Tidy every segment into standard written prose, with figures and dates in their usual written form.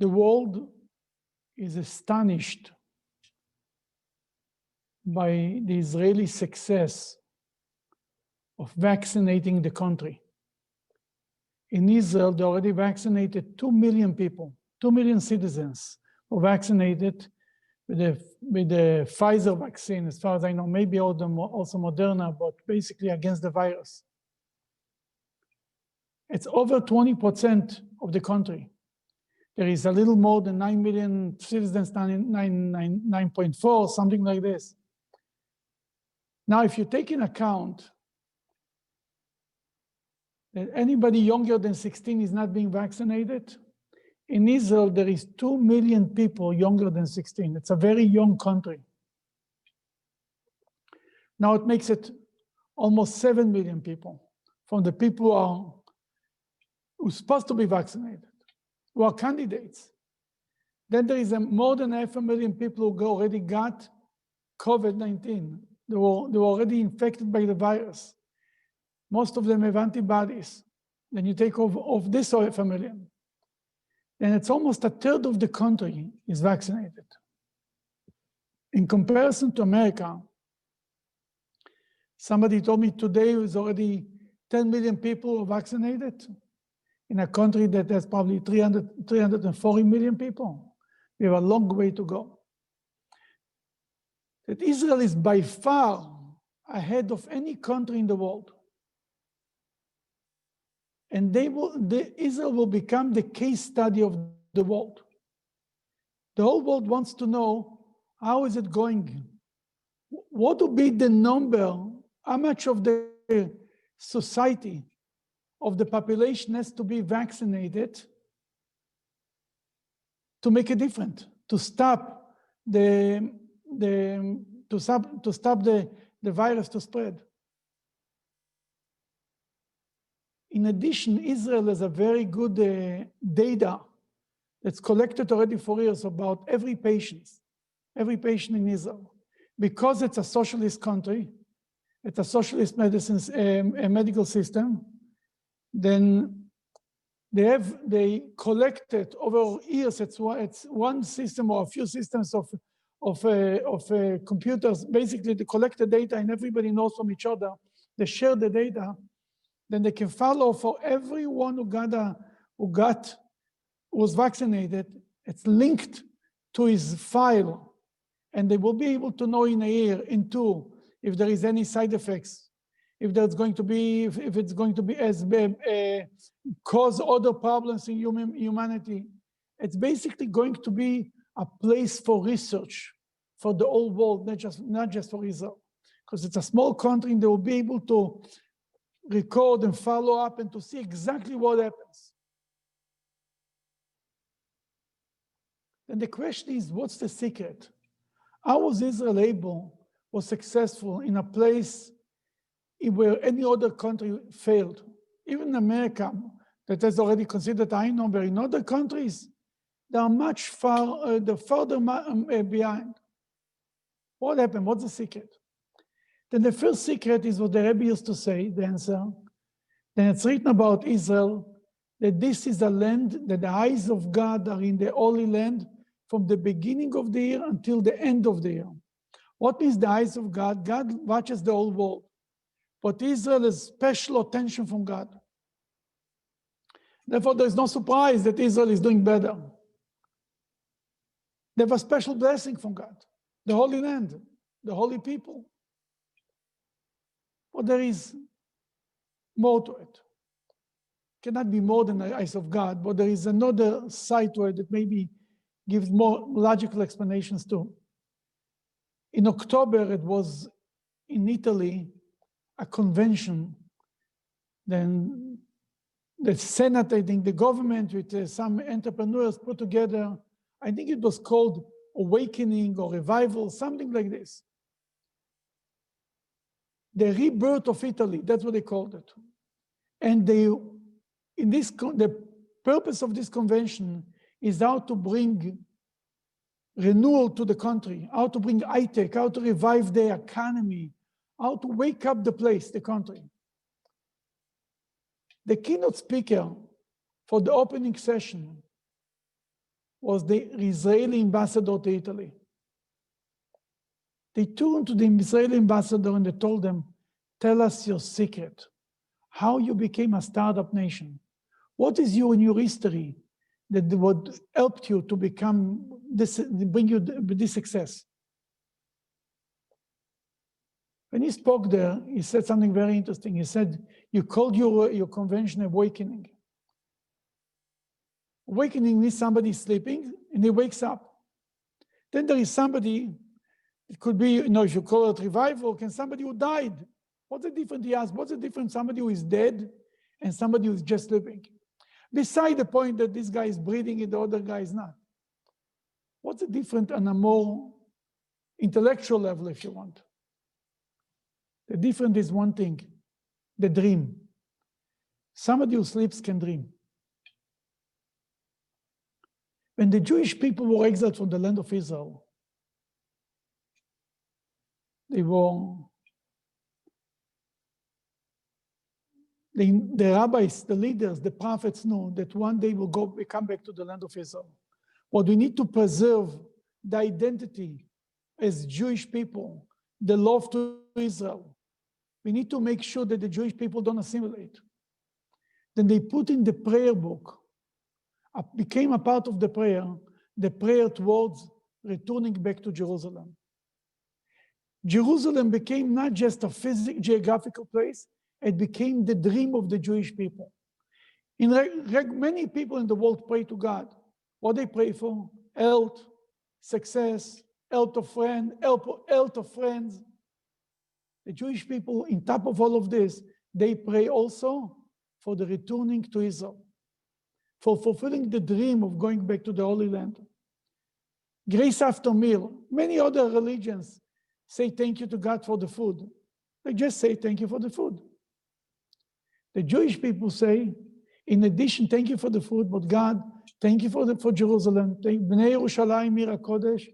The world is astonished by the Israeli success of vaccinating the country. In Israel, they already vaccinated 2 million people, 2 million citizens were vaccinated with the Pfizer vaccine, as far as I know, maybe also Moderna, but basically against the virus. It's over 20% of the country. There is a little more than 9 million citizens, 9.4, something like this. Now, if you take in account that anybody younger than 16 is not being vaccinated, in Israel, there is 2 million people younger than 16. It's a very young country. Now it makes it almost 7 million people from the people who are supposed to be vaccinated, who are candidates. Then there is more than 500,000 people who already got COVID-19. They were already infected by the virus. Most of them have antibodies. Then you take off this 500,000. Then it's almost a third of the country is vaccinated. In comparison to America, somebody told me today is already 10 million people vaccinated in a country that has probably 340 million people. We have a long way to go. That Israel is by far ahead of any country in the world. And Israel will become the case study of the world. The whole world wants to know, how is it going? What will be the number, how much of the society, of the population has to be vaccinated to make a difference, to stop the virus to spread. In addition, Israel has a very good data that's collected already for years about every patient in Israel. Because it's a socialist country, it's a socialist medical system, then they collected over years, it's one system or a few systems of computers. Basically, they collect the data and everybody knows from each other. They share the data. Then they can follow for everyone who was vaccinated. It's linked to his file, and they will be able to know in a year, in two, if there is any side effects, if it's going to be cause other problems in humanity. It's basically going to be a place for research for the whole world, not just for Israel, because it's a small country, and they will be able to record and follow up and to see exactly what happens. And the question is, what's the secret? How was Israel was successful in a place where any other country failed? Even America, that has already considered a high number, in other countries, they are much further behind. What happened? What's the secret? Then the first secret is what the Rebbe used to say, the answer. Then it's written about Israel, that this is a land that the eyes of God are in the Holy Land from the beginning of the year until the end of the year. What means the eyes of God? God watches the whole world. But Israel has special attention from God. Therefore, there's no surprise that Israel is doing better. They have a special blessing from God. The Holy Land, the holy people. But there is more to it. Cannot be more than the eyes of God, but there is another side to it that maybe gives more logical explanations too. In October, it was in Italy, a convention. Then the Senate, I think the government with some entrepreneurs put together, I think it was called Awakening or Revival, something like this. The rebirth of Italy, that's what they called it. And the purpose of this convention is how to bring renewal to the country, how to bring high-tech, how to revive the economy, how to wake up the country. The keynote speaker for the opening session was the Israeli ambassador to Italy. They turned to the Israeli ambassador and they told them, tell us your secret, how you became a startup nation. What is you in your history that would help you to become this, bring you this success? When he spoke there, he said something very interesting. He said, you called your convention awakening. Awakening means somebody sleeping and he wakes up. Then there is somebody, it could be, if you call it revival, can somebody who died. What's the difference, he asked, what's the difference, somebody who is dead and somebody who is just sleeping? Beside the point that this guy is breathing and the other guy is not. What's the difference on a more intellectual level, if you want? The difference is one thing, the dream. Somebody who sleeps can dream. When the Jewish people were exiled from the land of Israel, the rabbis, the leaders, the prophets knew that one day we come back to the land of Israel. But we need to preserve the identity as Jewish people, the love to Israel. We need to make sure that the Jewish people don't assimilate. Then they put in the prayer book, became a part of the prayer towards returning back to Jerusalem. Jerusalem became not just a physical, geographical place, it became the dream of the Jewish people. Many people in the world pray to God. What they pray for? Health, success, health of friends. The Jewish people, on top of all of this, they pray also for the returning to Israel, for fulfilling the dream of going back to the Holy Land. Grace after meal. Many other religions say thank you to God for the food. They just say thank you for the food. The Jewish people say, in addition, thank you for the food, but God, thank you for Jerusalem. Bnei Yerushalayim Mir HaKodesh,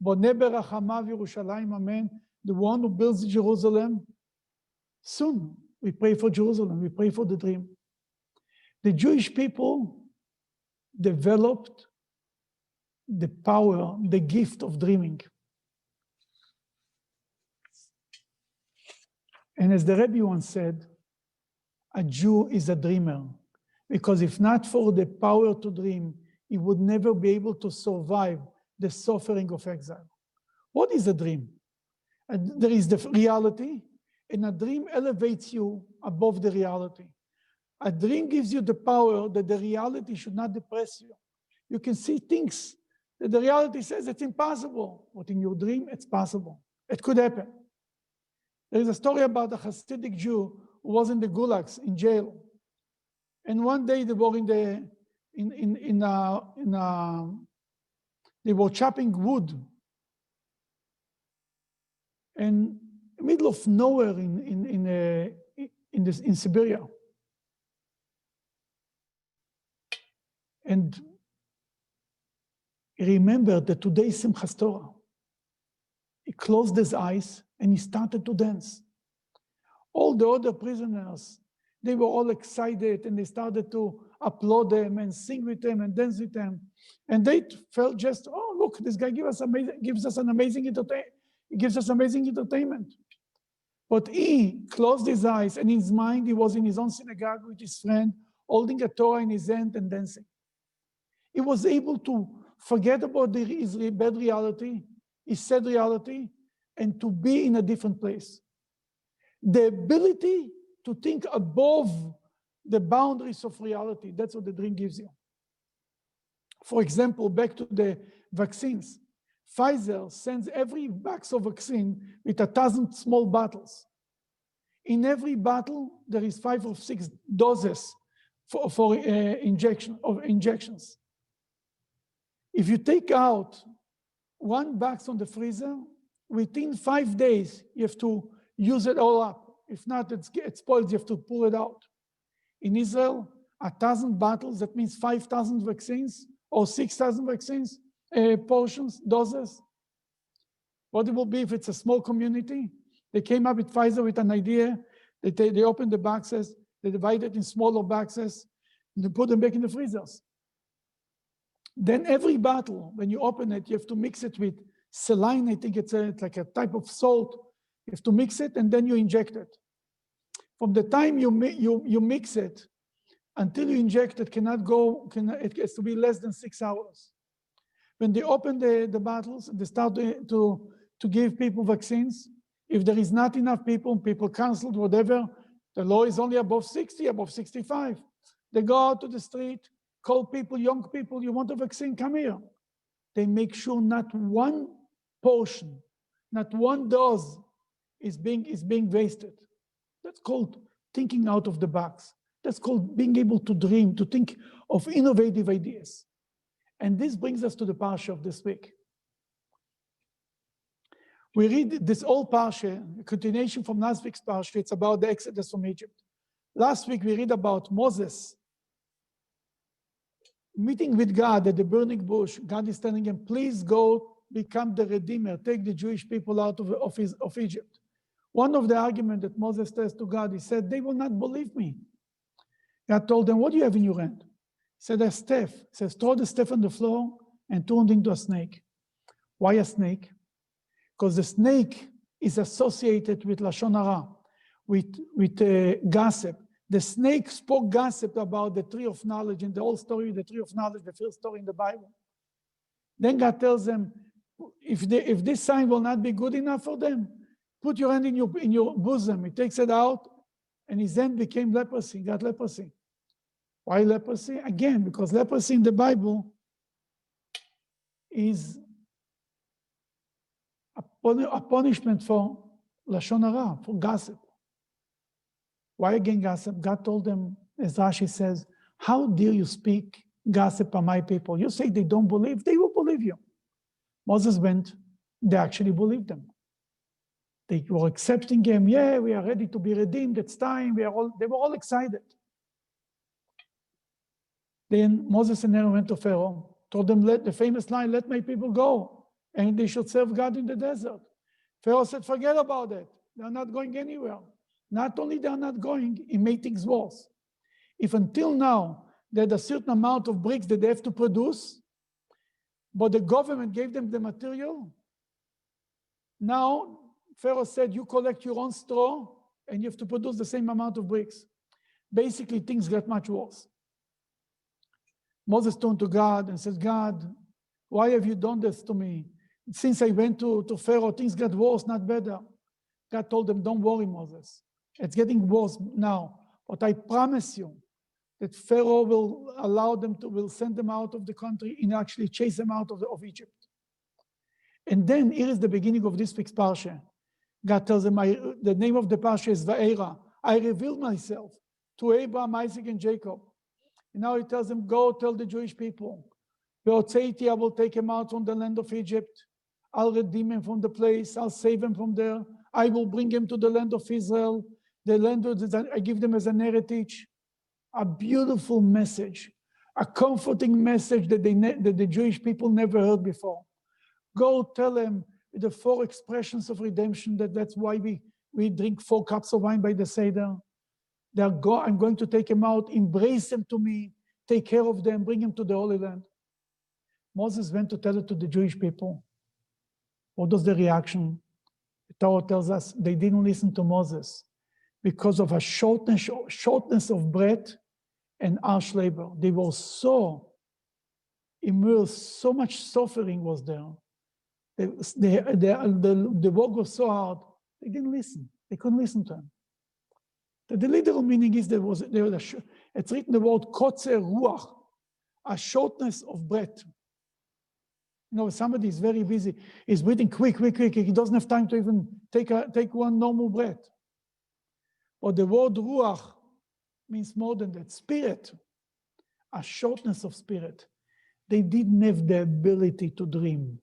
Boneh Berachamav Yerushalayim, Amen. The one who builds Jerusalem. Soon, we pray for Jerusalem, we pray for the dream. The Jewish people developed the power, the gift of dreaming. And as the Rebbe once said, a Jew is a dreamer, because if not for the power to dream, he would never be able to survive the suffering of exile. What is a dream? There is the reality, and a dream elevates you above the reality. A dream gives you the power that the reality should not depress you. You can see things that the reality says it's impossible, but in your dream, it's possible. It could happen. There is a story about a Hasidic Jew who was in the gulags, in jail. And one day they were they were chopping wood. And in the middle of nowhere in Siberia. And he remembered that today is Simchas Torah. He closed his eyes and he started to dance. All the other prisoners, they were all excited and they started to applaud them and sing with them and dance with them. And they felt just, oh, look, this guy gives us amazing entertainment. But he closed his eyes and in his mind, he was in his own synagogue with his friend, holding a Torah in his hand and dancing. He was able to forget about his bad reality, his sad reality, and to be in a different place. The ability to think above the boundaries of reality, that's what the dream gives you. For example, back to the vaccines. Pfizer sends every box of vaccine with 1,000 small bottles. In every bottle, there is 5 or 6 doses for injections. If you take out one box on the freezer, within 5 days, you have to use it all up. If not, it spoils, you have to pull it out. In Israel, 1,000 bottles, that means 5,000 vaccines or 6,000 vaccines, portions, doses. What it will be if it's a small community? They came up with Pfizer with an idea. They opened the boxes, they divided in smaller boxes, and they put them back in the freezers. Then every bottle, when you open it, you have to mix it with saline. I think it's like a type of salt. You have to mix it, and then you inject it. From the time you mix it until you inject it, it has to be less than 6 hours. When they open the bottles, they start to give people vaccines. If there is not enough people canceled, whatever, the law is only above 60, above 65. They go out to the street, call people, young people, you want a vaccine, come here. They make sure not one portion, not one dose is being wasted. That's called thinking out of the box. That's called being able to dream, to think of innovative ideas. And this brings us to the Parsha of this week. We read this old Parsha, a continuation from last week's Parsha. It's about the Exodus from Egypt. Last week we read about Moses meeting with God at the burning bush. God is telling him, please go become the Redeemer, take the Jewish people out of Egypt. One of the arguments that Moses says to God, he said, they will not believe me. God told them, what do you have in your hand? He said, a staff. He says, throw the staff on the floor and turn it into a snake. Why a snake? Because the snake is associated with Lashon Hara, with gossip. The snake spoke gossip about the tree of knowledge in the whole story, the tree of knowledge, the first story in the Bible. Then God tells them, if this sign will not be good enough for them, put your hand in your bosom. He takes it out, and his hand became leprosy. He got leprosy. Why leprosy? Again, because leprosy in the Bible is a punishment for Lashon Hara, for gossip. Why again gossip? God told them, as Rashi says, how dare you speak gossip on my people? You say they don't believe, they will believe you. Moses went, they actually believed them. They were accepting him. Yeah, we are ready to be redeemed. It's time. They were all excited. Then Moses and Aaron went to Pharaoh, told them, the famous line, let my people go, and they should serve God in the desert. Pharaoh said, forget about it. They're not going anywhere. Not only they're not going, it made things worse. If until now, they had a certain amount of bricks that they have to produce, but the government gave them the material, now Pharaoh said, you collect your own straw, and you have to produce the same amount of bricks. Basically, things got much worse. Moses turned to God and said, God, why have you done this to me? Since I went to Pharaoh, things got worse, not better. God told them, don't worry, Moses. It's getting worse now. But I promise you that Pharaoh will send them out of the country and actually chase them out of Egypt. And then here is the beginning of this week's Parsha. God tells them, the name of the Parsha is Va'eira. I revealed myself to Abraham, Isaac, and Jacob. And now he tells them, go tell the Jewish people, I will take him out from the land of Egypt. I'll redeem him from the place. I'll save him from there. I will bring him to the land of Israel, the land that I give them as an heritage. A beautiful message, a comforting message that the Jewish people never heard before. Go tell them the 4 expressions of redemption, that's why we drink 4 cups of wine by the Seder. I'm going to take them out, embrace them to me, take care of them, bring them to the Holy Land. Moses went to tell it to the Jewish people. What was the reaction? The Torah tells us they didn't listen to Moses because of a shortness of breath and harsh labor. They were so immersed, so much suffering was there. The work was so hard, they didn't listen. They couldn't listen to him. The literal meaning is it's written the word kotzer ruach, a shortness of breath. You know, somebody is very busy, he's breathing quick. He doesn't have time to even take one normal breath. But the word ruach means more than that. Spirit, a shortness of spirit. They didn't have the ability to dream,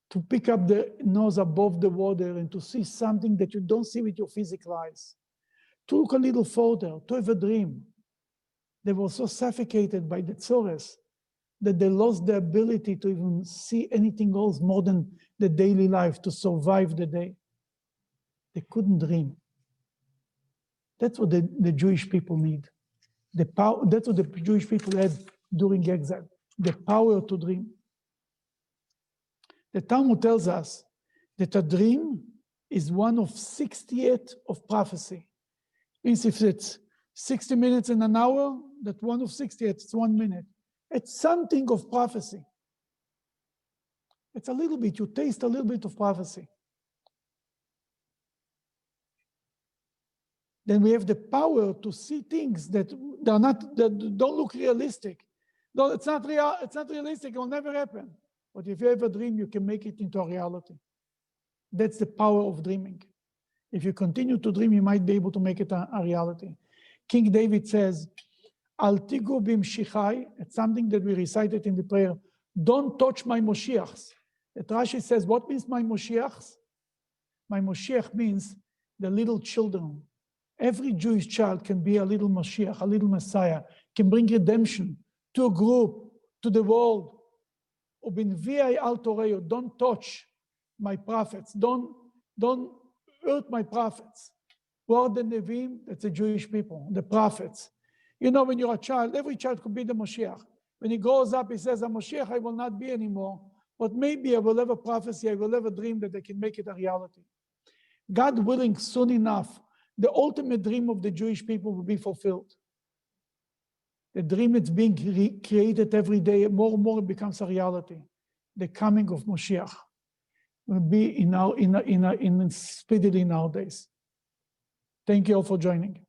to pick up the nose above the water and to see something that you don't see with your physical eyes. To look a little further, to have a dream. They were so suffocated by the tzores that they lost the ability to even see anything else more than the daily life, to survive the day. They couldn't dream. That's what the Jewish people need. The power, that's what the Jewish people had during exile. the power to dream. The Talmud tells us that a dream is one of 68 of prophecy. Means if it's 60 minutes in an hour, that one of 68, it's 1 minute. It's something of prophecy. It's a little bit, you taste a little bit of prophecy. Then we have the power to see things that don't look realistic. No, it's not realistic, it will never happen. But if you have a dream, you can make it into a reality. That's the power of dreaming. If you continue to dream, you might be able to make it a reality. King David says, Al tigu bimshichai, it's something that we recited in the prayer, don't touch my Moshiachs. That Rashi says, what means my Moshiachs? My Moshiach means the little children. Every Jewish child can be a little Moshiach, a little Messiah, can bring redemption to a group, to the world. Don't touch my prophets. Don't hurt my prophets. Who are the Nevi'im? That's the Jewish people, the prophets. You know, when you're a child, every child could be the Moshiach. When he grows up, he says, a Moshiach I will not be anymore, but maybe I will have a prophecy, I will have a dream that I can make it a reality. God willing, soon enough, the ultimate dream of the Jewish people will be fulfilled. The dream that's being created every day, more and more it becomes a reality. The coming of Moshiach will be speedily nowadays. Thank you all for joining.